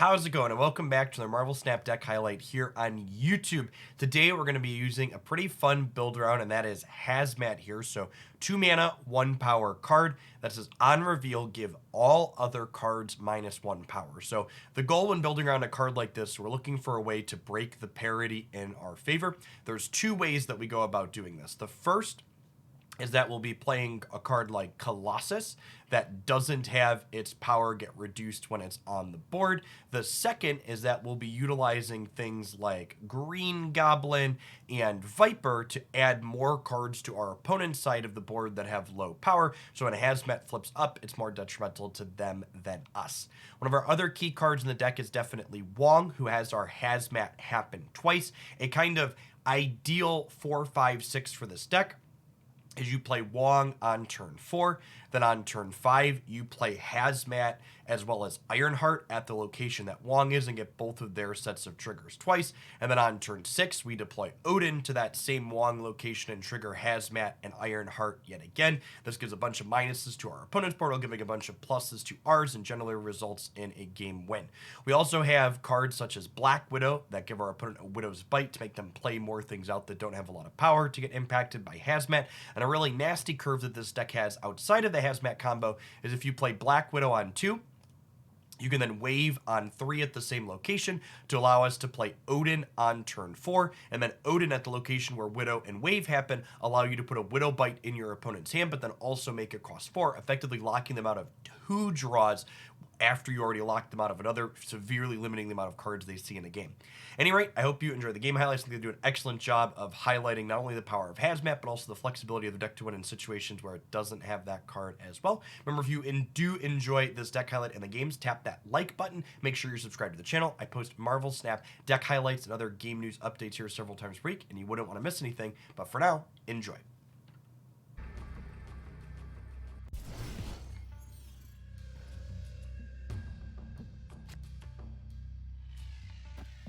How's it going? And welcome back to the Marvel Snap deck highlight here on YouTube. Today we're going to be using a pretty fun build around, and that is Hazmat here. So 2 mana, 1 power card that says on reveal, give all other cards -1 power. So the goal when building around a card like this, we're looking for a way to break the parity in our favor. There's 2 ways that we go about doing this. The first is that we'll be playing a card like Colossus that doesn't have its power get reduced when it's on the board. The second is that we'll be utilizing things like Green Goblin and Viper to add more cards to our opponent's side of the board that have low power. So when a Hazmat flips up, it's more detrimental to them than us. One of our other key cards in the deck is definitely Wong, who has our Hazmat happen twice. A kind of ideal 4, 5, 6 for this deck is you play Wong on turn 4, then on turn 5 you play Hazmat as well as Ironheart at the location that Wong is and get both of their sets of triggers twice, and then on turn 6 we deploy Odin to that same Wong location and trigger Hazmat and Ironheart yet again. This gives a bunch of minuses to our opponent's board while giving a bunch of pluses to ours and generally results in a game win. We also have cards such as Black Widow that give our opponent a Widow's Bite to make them play more things out that don't have a lot of power to get impacted by Hazmat. And a really nasty curve that this deck has outside of the Hazmat combo is if you play Black Widow on 2, you can then wave on 3 at the same location to allow us to play Odin on turn 4, and then Odin at the location where Widow and Wave happen allow you to put a Widow Bite in your opponent's hand, but then also make it cost 4, effectively locking them out of 2 draws after you already locked them out of another, severely limiting the amount of cards they see in the game. At any rate, I hope you enjoy the game highlights. I think they do an excellent job of highlighting not only the power of Hazmat, but also the flexibility of the deck to win in situations where it doesn't have that card as well. Remember, if you do enjoy this deck highlight and the games, tap that like button. Make sure you're subscribed to the channel. I post Marvel Snap deck highlights and other game news updates here several times per week, and you wouldn't want to miss anything. But for now, enjoy.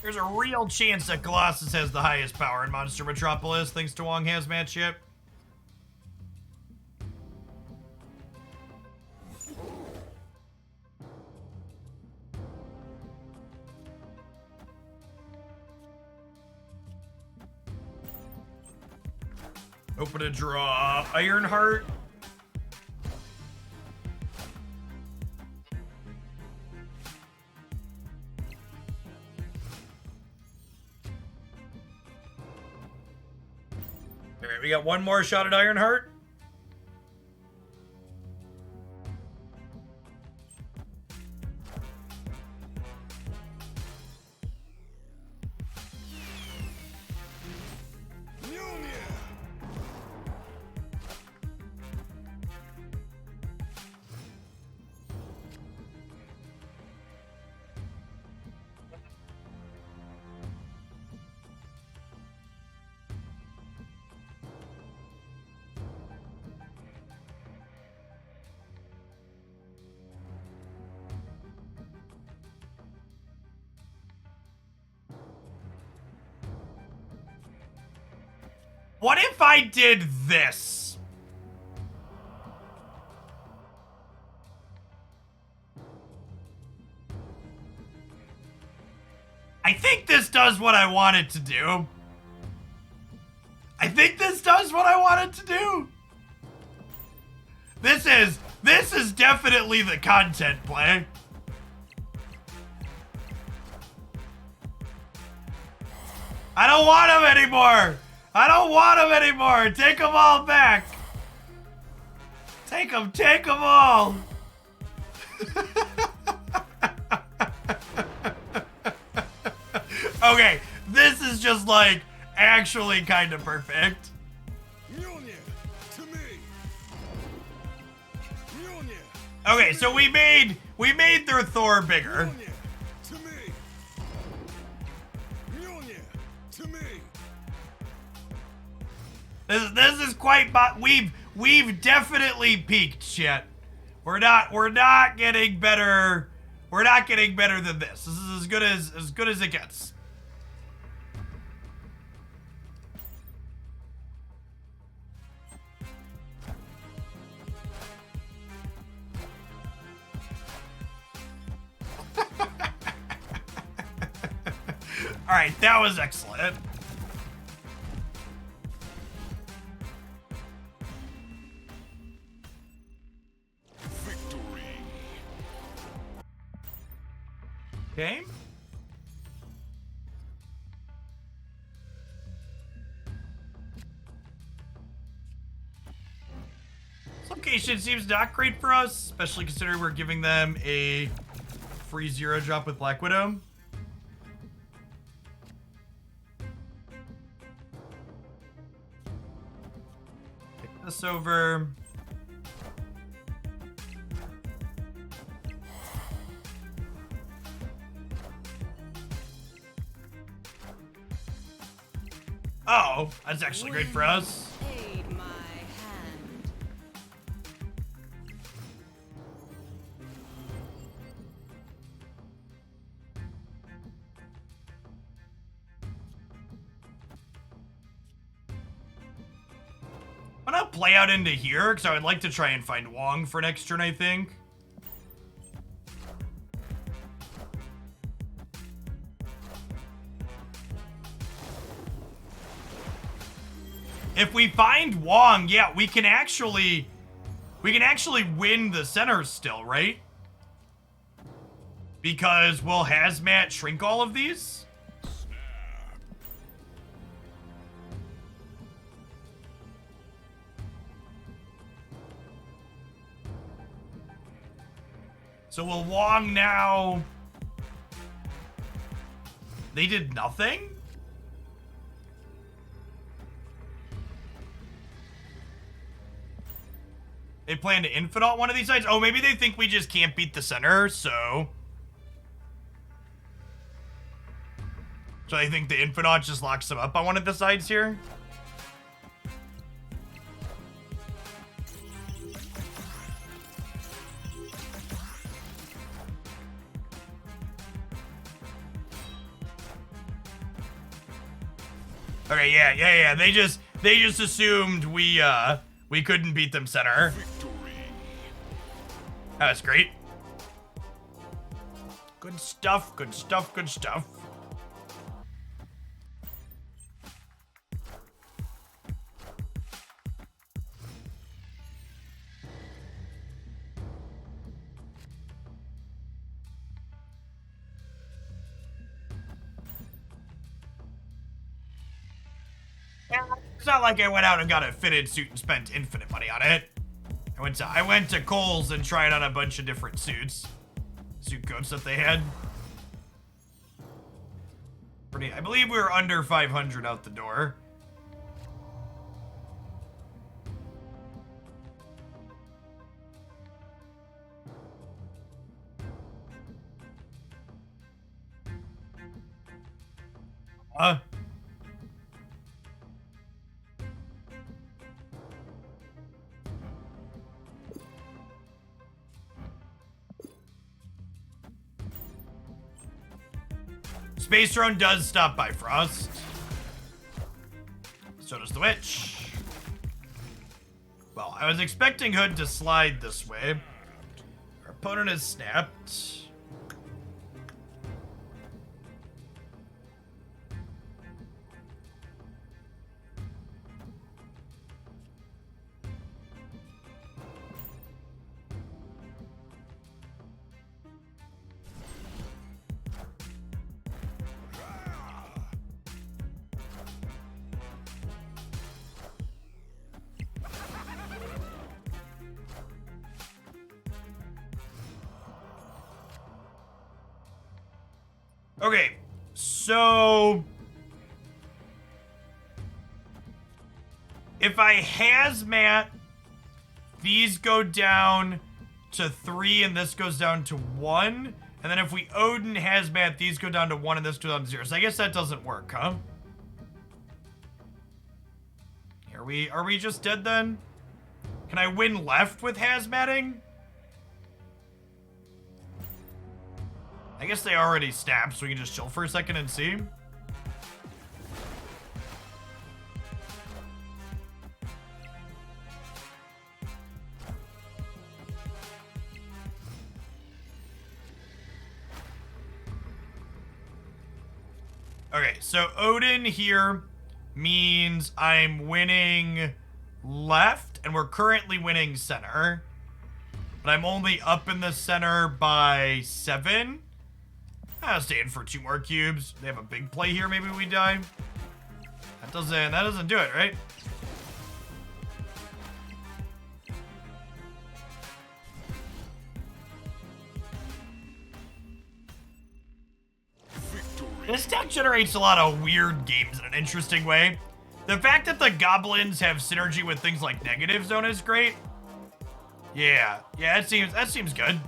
There's a real chance that Colossus has the highest power in Monster Metropolis, thanks to Wong Hazmat ship. Open a draw. Ironheart. All right, we got one more shot at Ironheart. What if I did this? I think this does what I want it to do. I think this does what I want it to do. This is definitely the content play. I don't want him anymore. I don't want them anymore. Take them all back. Take them all. Okay, this is just like actually kind of perfect. Okay, so we made their Thor bigger. This is quite, we've definitely peaked, shit. We're not getting better. We're not getting better than this. This is as good as it gets. All right, that was excellent. Victory. Okay. This location seems not great for us, especially considering we're giving them a free 0 drop with Black Widow. Take this over. Oh, that's actually great for us. Aid my hand. I'm gonna play out into here because I would like to try and find Wong for next turn, I think. If we find Wong, yeah, we can actually win the center still, right? Because will Hazmat shrink all of these? So will Wong now... They did nothing? They plan to infinite one of these sides? Oh, maybe they think we just can't beat the center, so... So they think the infinite just locks them up on one of the sides here? Okay, yeah. They just assumed we couldn't beat them center. Victory. That's great. Good stuff, good stuff, good stuff. It's not like I went out and got a fitted suit and spent infinite money on it. I went to Kohl's and tried on a bunch of different suit coats that they had. I believe we were under 500 out the door. Space drone does stop by Frost. So does the witch. Well, I was expecting Hood to slide this way. Our opponent has snapped. Okay, so if I hazmat, these go down to 3 and this goes down to 1. And then if we Odin hazmat, these go down to 1 and this goes down to 0. So I guess that doesn't work, huh? Are we just dead then? Can I win left with hazmatting? I guess they already snapped, so we can just chill for a second and see. Okay, so Odin here means I'm winning left, and we're currently winning center. But I'm only up in the center by 7. I'll stay in for 2 more cubes. They have a big play here, maybe we die. That doesn't do it, right? This deck generates a lot of weird games in an interesting way. The fact that the goblins have synergy with things like negative zone is great. Yeah, that seems good.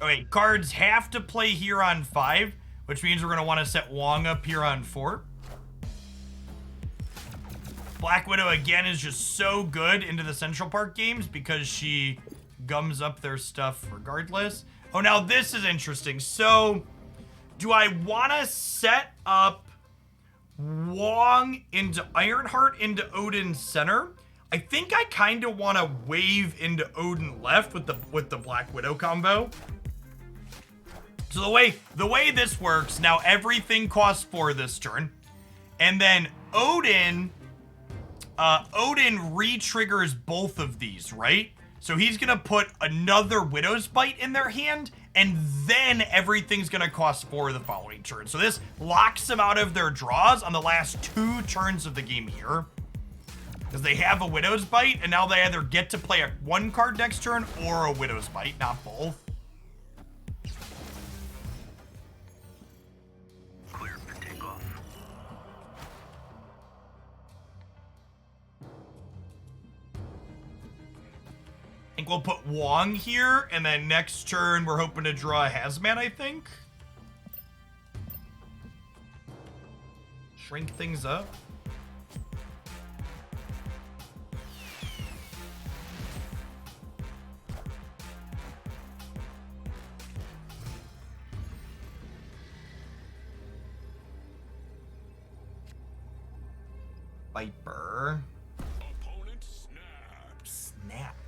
Okay, cards have to play here on 5, which means we're gonna want to set Wong up here on 4. Black Widow, again, is just so good into the Central Park games because she gums up their stuff regardless. Oh, now this is interesting. So, do I want to set up Wong into Ironheart into Odin center? I think I kind of want to wave into Odin left with the Black Widow combo. So the way this works, now everything costs 4 this turn. And then Odin re-triggers both of these, right? So he's gonna put another Widow's Bite in their hand, and then everything's gonna cost 4 the following turn. So this locks them out of their draws on the last 2 turns of the game here. Because they have a Widow's Bite, and now they either get to play a 1 card next turn or a Widow's Bite, not both. I think we'll put Wong here, and then next turn we're hoping to draw a Hazmat, I think. Shrink things up. Viper. Opponent snapped. Snapped.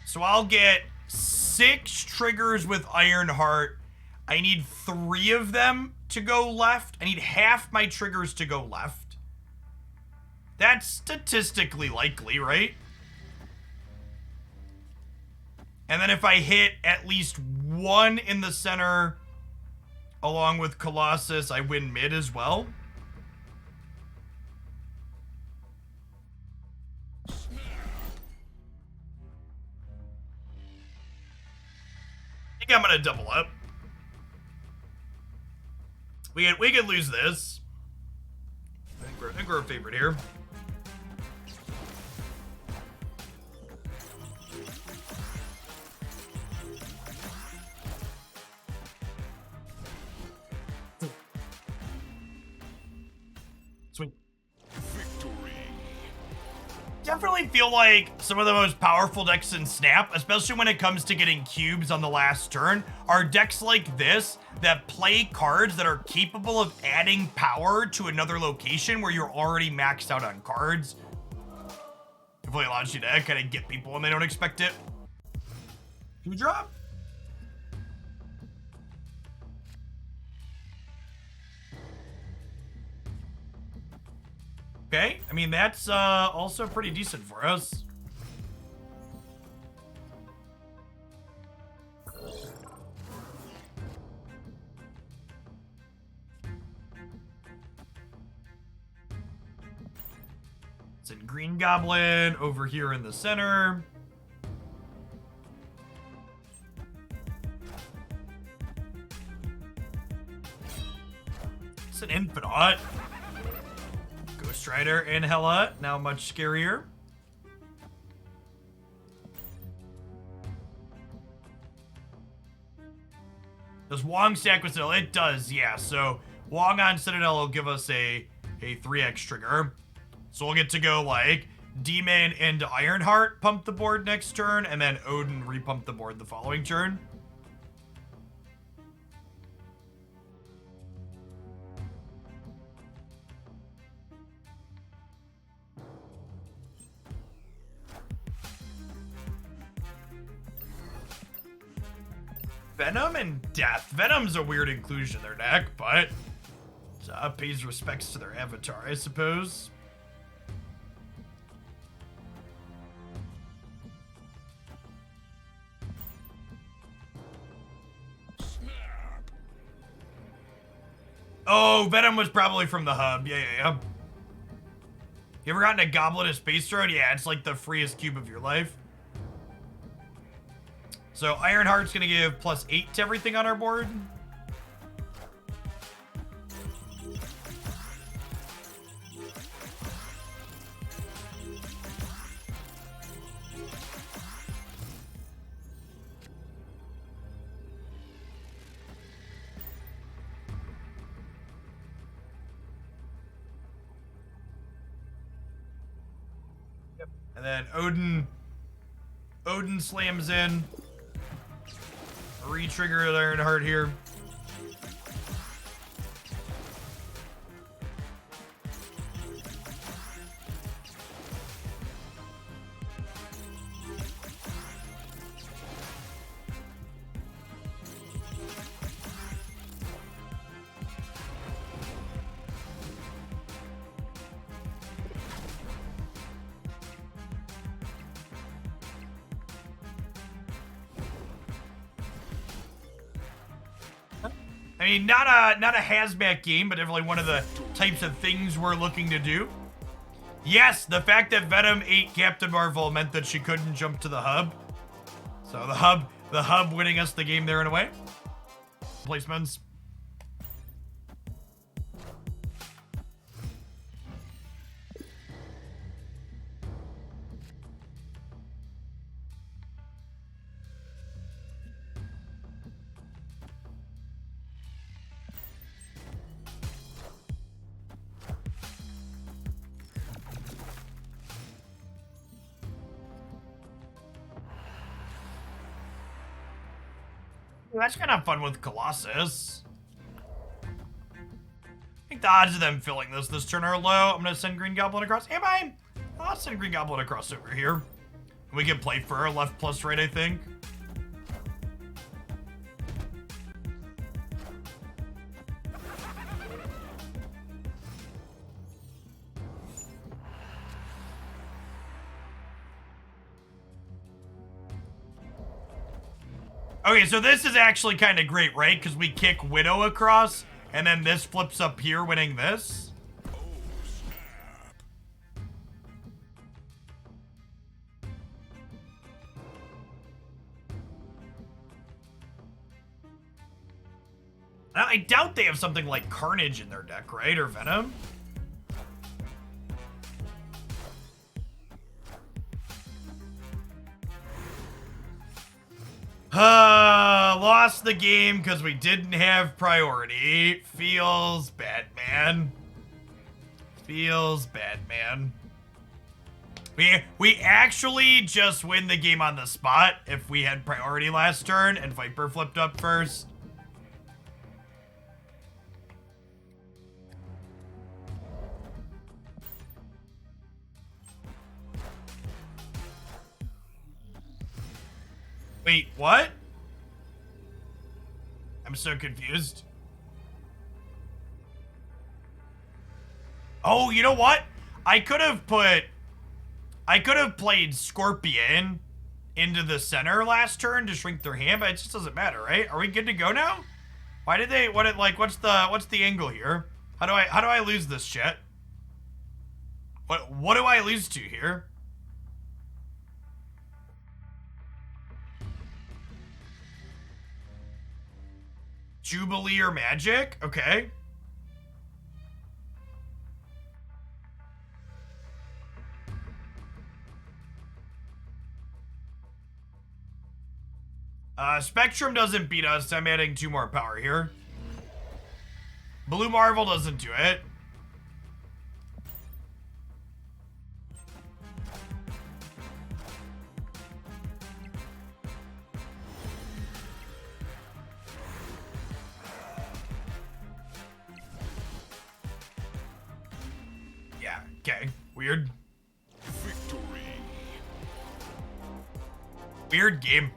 So I'll get 6 triggers with Ironheart. I need 3 of them to go left. I need half my triggers to go left. That's statistically likely, right? And then if I hit at least 1 in the center along with Colossus, I win mid as well. I think I'm gonna double up. We could lose this. I think we're a favorite here. Sweet. Victory. Definitely feel like some of the most powerful decks in Snap, especially when it comes to getting cubes on the last turn, are decks like this that play cards that are capable of adding power to another location where you're already maxed out on cards. It really allows you to kind of get people when they don't expect it. 2 drop. Okay, I mean, that's also pretty decent for us. It's in Green Goblin over here in the center. It's an Infinite. Ghost Rider and Hela, now much scarier. Does Wong stack with Citadel? It does, yeah. So Wong on Citadel will give us a 3x trigger. So we'll get to go like Demon into Ironheart, pump the board next turn, and then Odin repump the board the following turn. Venom and Death. Venom's a weird inclusion in their deck, but pays respects to their avatar, I suppose. Snap. Oh, Venom was probably from the hub. Yeah. You ever gotten a Goblet of Space Road? Yeah, it's like the freest cube of your life. So Ironheart's gonna give +8 to everything on our board. And then Odin slams in. Re-trigger Ironheart here. I mean, not a Hazmat game, but definitely one of the types of things we're looking to do. Yes, the fact that Venom ate Captain Marvel meant that she couldn't jump to the hub. So the hub winning us the game there in a way. Placements. That's kind of fun with Colossus. I think the odds of them filling this turn are low. I'm gonna send Green Goblin across. Am I? I'll send Green Goblin across over here. We can play for our left plus right, I think. Okay, so this is actually kind of great, right? Because we kick Widow across, and then this flips up here, winning this. Oh, snap. I doubt they have something like Carnage in their deck, right? Or Venom? Lost the game because we didn't have priority. Feels bad, man. Feels bad, man. We actually just win the game on the spot if we had priority last turn and Viper flipped up first. Wait, what? I'm so confused. Oh, you know what? I could have played Scorpion into the center last turn to shrink their hand, but it just doesn't matter, right? Are we good to go now? Why did they what's the angle here? How do I lose this shit? What do I lose to here? Jubilee or Magic? Okay. Spectrum doesn't beat us. I'm adding 2 more power here. Blue Marvel doesn't do it. Yeah, okay. Weird. Victory. Weird game.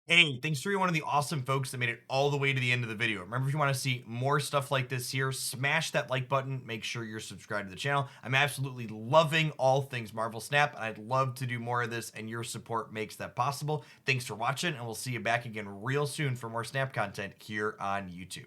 Hey, thanks for being one of the awesome folks that made it all the way to the end of the video. Remember, if you want to see more stuff like this here, smash that like button. Make sure you're subscribed to the channel. I'm absolutely loving all things Marvel Snap, and I'd love to do more of this, and your support makes that possible. Thanks for watching, and we'll see you back again real soon for more Snap content here on YouTube.